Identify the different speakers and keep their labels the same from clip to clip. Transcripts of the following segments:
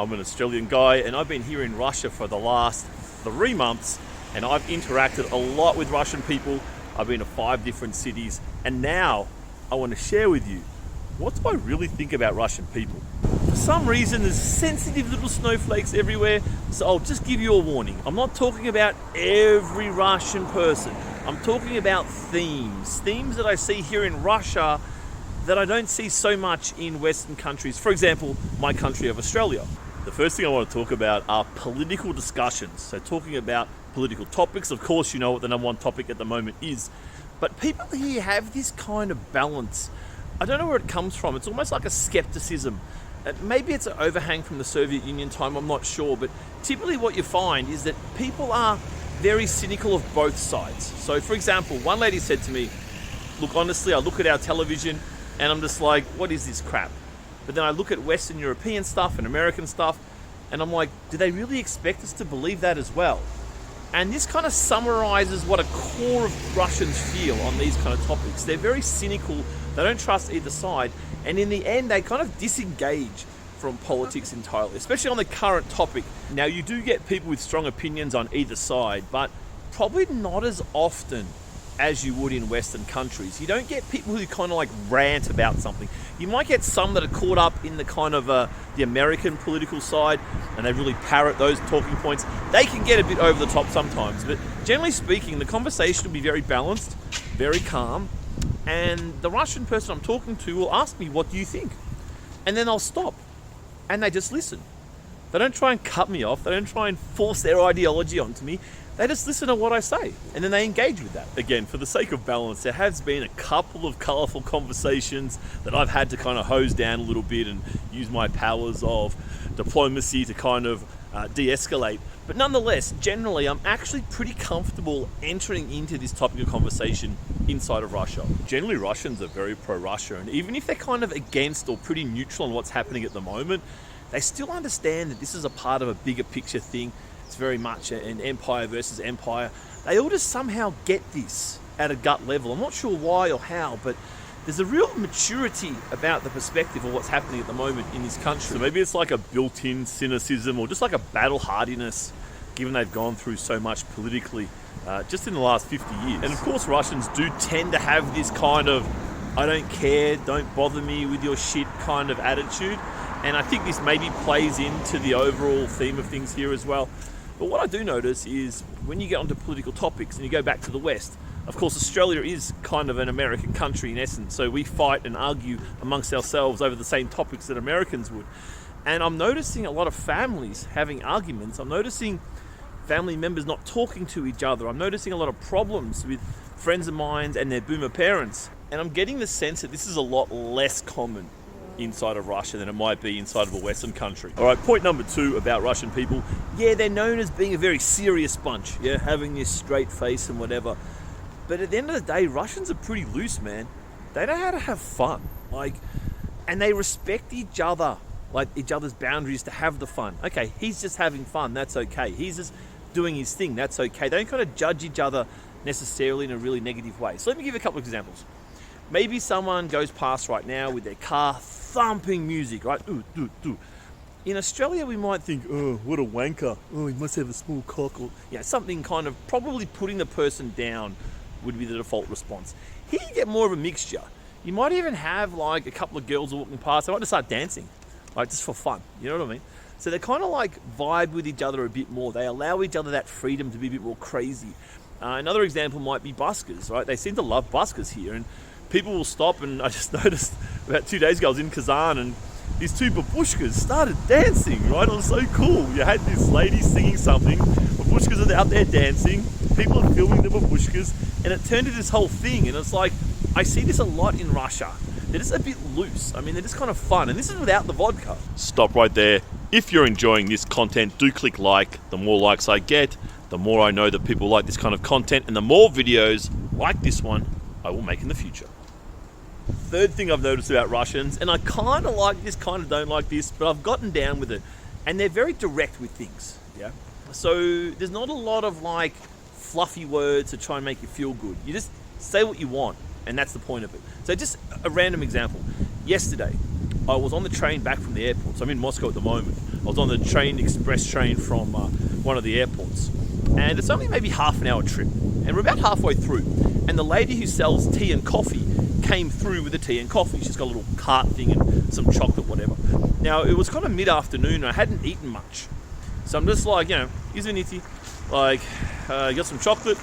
Speaker 1: I'm an Australian guy and I've been here in Russia for the last 3 months and I've interacted a lot with Russian people. I've been to 5 different cities and now I want to share with you what do I really think about Russian people. For some reason there's sensitive little snowflakes everywhere, so I'll just give you a warning. I'm not talking about every Russian person. I'm talking about themes that I see here in Russia that I don't see so much in Western countries. For example, my country of Australia. The first thing I want to talk about are political discussions. So talking about political topics, of course you know what the number one topic at the moment is. But people here have this kind of balance. I don't know where it comes from. It's almost like a skepticism. Maybe it's an overhang from the Soviet Union time, I'm not sure. But typically what you find is that people are very cynical of both sides. So for example, one lady said to me, look, honestly, I look at our television and I'm just like, what is this crap? But then I look at Western European stuff and American stuff and I'm like, do they really expect us to believe that as well? And this kind of summarizes what a core of Russians feel on these kind of topics. They're very cynical, they don't trust either side, and in the end they kind of disengage from politics entirely, especially on the current topic. Now you do get people with strong opinions on either side, but probably not as often as you would in Western countries. You don't get people who kind of like rant about something. You might get some that are caught up in the kind of the American political side and they really parrot those talking points. They can get a bit over the top sometimes, but generally speaking, the conversation will be very balanced, very calm, and the Russian person I'm talking to will ask me, what do you think? And then I'll stop and they just listen. They don't try and cut me off. They don't try and force their ideology onto me. They just listen to what I say and then they engage with that. Again, for the sake of balance, there has been a couple of colourful conversations that I've had to kind of hose down a little bit and use my powers of diplomacy to kind of de-escalate. But nonetheless, generally, I'm actually pretty comfortable entering into this topic of conversation inside of Russia. Generally, Russians are very pro-Russia, and even if they're kind of against or pretty neutral on what's happening at the moment, they still understand that this is a part of a bigger picture thing. It's very much an empire versus empire. They all just somehow get this at a gut level. I'm not sure why or how, but there's a real maturity about the perspective of what's happening at the moment in this country. So maybe it's like a built-in cynicism or just like a battle hardiness, given they've gone through so much politically just in the last 50 years. And of course, Russians do tend to have this kind of, I don't care, don't bother me with your shit kind of attitude. And I think this maybe plays into the overall theme of things here as well. But what I do notice is when you get onto political topics and you go back to the West, of course, Australia is kind of an American country in essence, so we fight and argue amongst ourselves over the same topics that Americans would. And I'm noticing a lot of families having arguments. I'm noticing family members not talking to each other. I'm noticing a lot of problems with friends of mine and their boomer parents. And I'm getting the sense that this is a lot less common inside of Russia than it might be inside of a Western country. All right, point number 2 about Russian people. Yeah, they're known as being a very serious bunch, yeah, having this straight face and whatever. But at the end of the day, Russians are pretty loose, man. They know how to have fun, and they respect each other, like each other's boundaries to have the fun. Okay, he's just having fun, that's okay. He's just doing his thing, that's okay. They don't kind of judge each other necessarily in a really negative way. So let me give you a couple of examples. Maybe someone goes past right now with their car thumping music, right? Ooh, ooh, ooh. In Australia, we might think, oh, what a wanker. Oh, he must have a small cock. Or, something kind of probably putting the person down would be the default response. Here you get more of a mixture. You might even have like a couple of girls walking past. They might just start dancing, just for fun. You know what I mean? So they kind of like vibe with each other a bit more. They allow each other that freedom to be a bit more crazy. Another example might be buskers, right? They seem to love buskers here, and people will stop. And I just noticed about 2 days ago, I was in Kazan, and these 2 babushkas started dancing, right? It was so cool. You had this lady singing something, babushkas are out there dancing, people are filming the babushkas, and it turned into this whole thing. And it's like, I see this a lot in Russia. They're just a bit loose. I mean, they're just kind of fun. And this is without the vodka. Stop right there. If you're enjoying this content, do click like. The more likes I get, the more I know that people like this kind of content, and the more videos like this one I will make in the future. Third thing I've noticed about Russians, and I kind of like this, kind of don't like this, but I've gotten down with it, and they're very direct with things, yeah? So there's not a lot of like fluffy words to try and make you feel good. You just say what you want, and that's the point of it. So just a random example. Yesterday, I was on the train back from the airport, so I'm in Moscow at the moment. I was on the express train from one of the airports, and it's only maybe half an hour trip, and we're about halfway through, and the lady who sells tea and coffee came through with the tea and coffee. She's got a little cart thing and some chocolate, whatever. Now, it was kind of mid-afternoon, and I hadn't eaten much, so I'm just like, Izuniti, like, you got some chocolate?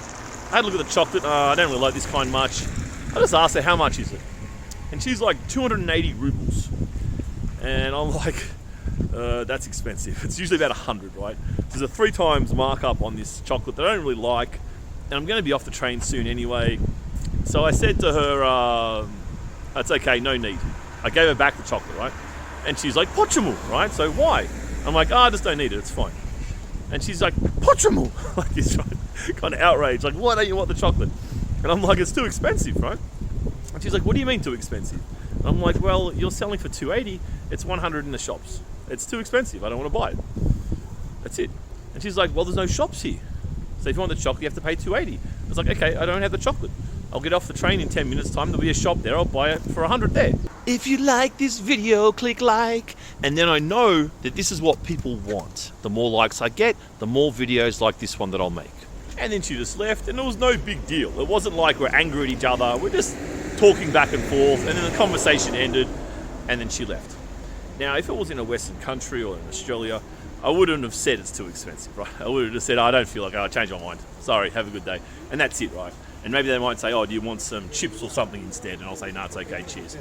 Speaker 1: I had a look at the chocolate. I don't really like this kind much. I just asked her, how much is it? And she's like, 280 rubles. And I'm like, that's expensive. It's usually about 100, right? There's a 3 times markup on this chocolate that I don't really like. And I'm going to be off the train soon anyway. So I said to her, that's okay, no need. I gave her back the chocolate, right? And she's like, pochamu, right? So why? I'm like, I just don't need it, it's fine. And she's like, pochamu, like this, right? Kind of outraged, like, why don't you want the chocolate? And I'm like, it's too expensive, right? And she's like, what do you mean too expensive? And I'm like, well, you're selling for 280, it's 100 in the shops. It's too expensive, I don't want to buy it. That's it. And she's like, well, there's no shops here. So if you want the chocolate, you have to pay 280. I was like, okay, I don't have the chocolate. I'll get off the train in 10 minutes time, there'll be a shop there, I'll buy it for 100 there. If you like this video, click like. And then I know that this is what people want. The more likes I get, the more videos like this one that I'll make. And then she just left, and it was no big deal. It wasn't like we're angry at each other, we're just talking back and forth, and then the conversation ended, and then she left. Now, if it was in a Western country or in Australia, I wouldn't have said it's too expensive, right? I would have just said, I don't feel like it, I'll change my mind. Sorry, have a good day. And that's it, right? And maybe they might say, oh, do you want some chips or something instead? And I'll say, no, it's okay, cheers.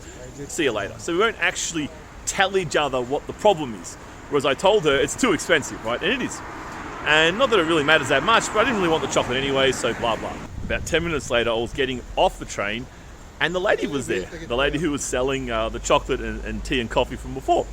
Speaker 1: See you later. So we won't actually tell each other what the problem is. Whereas I told her it's too expensive, right? And it is. And not that it really matters that much, but I didn't really want the chocolate anyway, so blah, blah. About 10 minutes later, I was getting off the train, and the lady was there. The lady who was selling the chocolate and tea and coffee from before.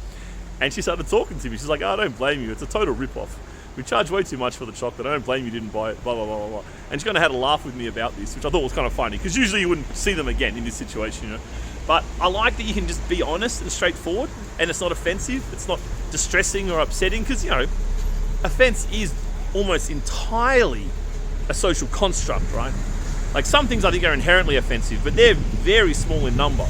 Speaker 1: And she started talking to me. She's like, oh, I don't blame you. It's a total rip-off. We charge way too much for the chocolate. I don't blame you didn't buy it, blah, blah, blah, blah, blah. And she kind of had a laugh with me about this, which I thought was kind of funny, because usually you wouldn't see them again in this situation, But I like that you can just be honest and straightforward, and it's not offensive, it's not distressing or upsetting, because, offense is almost entirely a social construct, right? Like, some things I think are inherently offensive, but they're very small in number.